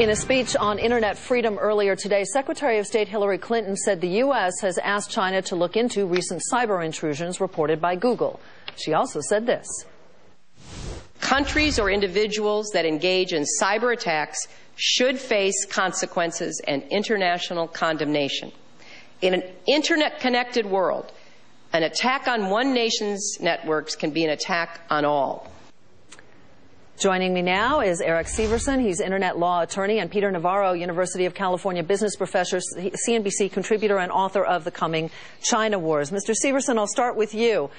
In a speech on internet freedom earlier today, Secretary of State Hillary Clinton said the U.S. has asked China to look into recent cyber intrusions reported by Google. She also said this. Countries or individuals that engage in cyber attacks should face consequences and international condemnation. In an internet-connected world, an attack on one nation's networks can be an attack on all. Joining me now is Erik Syverson. He's internet law attorney, and Peter Navarro, University of California business professor, CNBC contributor, and author of The Coming China Wars. Mr. Syverson, I'll start with you.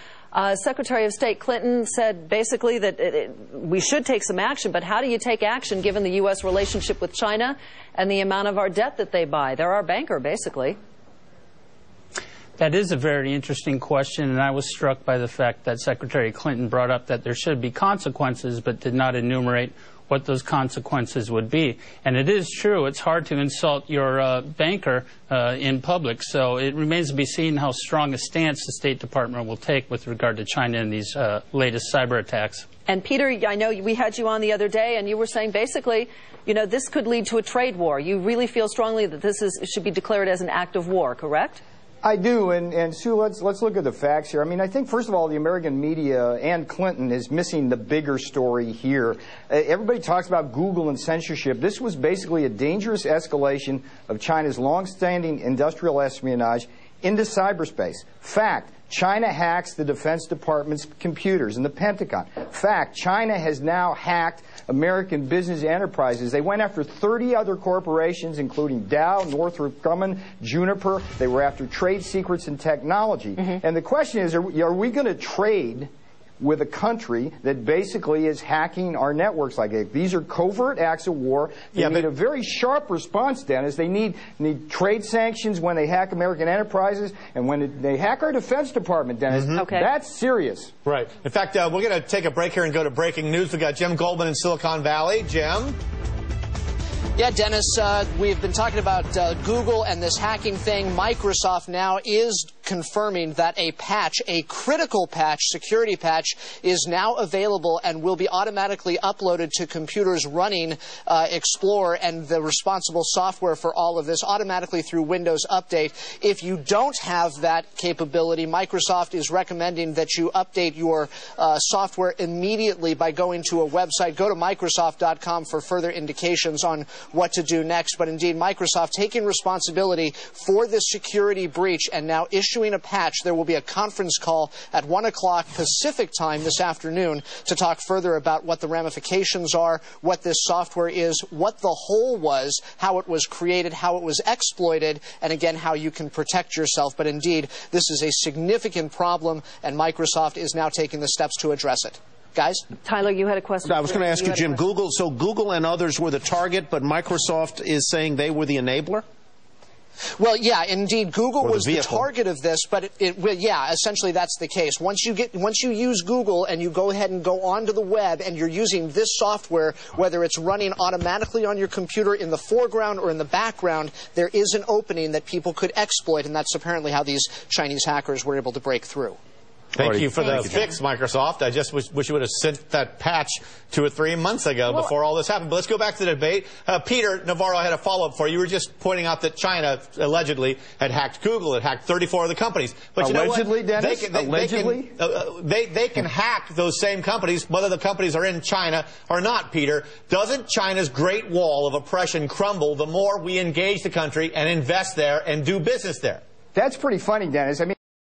Secretary of State Clinton said basically that we should take some action, but how do you take action given the U.S. relationship with China and the amount of our debt that they buy? They're our banker, basically. That is a very interesting question, and I was struck by the fact that Secretary Clinton brought up that there should be consequences, but did not enumerate what those consequences would be. And it is true, it's hard to insult your banker in public, so it remains to be seen how strong a stance the State Department will take with regard to China and these latest cyber attacks. And Peter, I know we had you on the other day, and you were saying basically, you know, this could lead to a trade war. You really feel strongly that this should be declared as an act of war, correct? I do, and Sue, let's look at the facts here. I mean, I think, first of all, the American media and Clinton is missing the bigger story here. Everybody talks about Google and censorship. This was basically a dangerous escalation of China's long-standing industrial espionage into cyberspace. Fact, China hacks the Defense Department's computers and the Pentagon. Fact, China has now hacked American business enterprises. They went after 30 other corporations, including Dow, Northrop Grumman, Juniper. They were after trade secrets and technology. And the question is, are we going to trade with a country that basically is hacking our networks like that? These are covert acts of war. They need a very sharp response, Dennis. They need trade sanctions when they hack American enterprises, and when they hack our Defense Department, Dennis, that's serious. Right. In fact, we're going to take a break here and go to breaking news. We've got Jim Goldman in Silicon Valley. Jim? Yeah, Dennis, we've been talking about Google and this hacking thing. Microsoft now is confirming that a patch, a critical patch, security patch, is now available and will be automatically uploaded to computers running Explorer and the responsible software for all of this automatically through Windows Update. If you don't have that capability, Microsoft is recommending that you update your software immediately by going to a website. Go to Microsoft.com for further indications on what to do next. But indeed, Microsoft taking responsibility for this security breach and now issuing a patch. There will be a conference call at 1 o'clock Pacific time this afternoon to talk further about what the ramifications are, what this software is, what the hole was, how it was created, how it was exploited, and again, how you can protect yourself. But indeed, this is a significant problem, and Microsoft is now taking the steps to address it. Guys? Tyler, you had a question. I was going to ask you, Jim, Google and others were the target, but Microsoft is saying they were the enabler? Well, yeah, indeed, Google was the target of this, but yeah, essentially that's the case. Once you use Google and you go ahead and go onto the web and you're using this software, whether it's running automatically on your computer in the foreground or in the background, there is an opening that people could exploit, and that's apparently how these Chinese hackers were able to break through. Thank you for the fix, Microsoft. I just wish you would have sent that patch 2 or 3 months ago before all this happened. But let's go back to the debate. Peter Navarro, I had a follow-up for you. You were just pointing out that China allegedly had hacked Google, had hacked 34 other companies. But you know what? Dennis? Allegedly? They can hack those same companies, whether the companies are in China or not, Peter. Doesn't China's Great Wall of oppression crumble the more we engage the country and invest there and do business there? That's pretty funny, Dennis. I mean,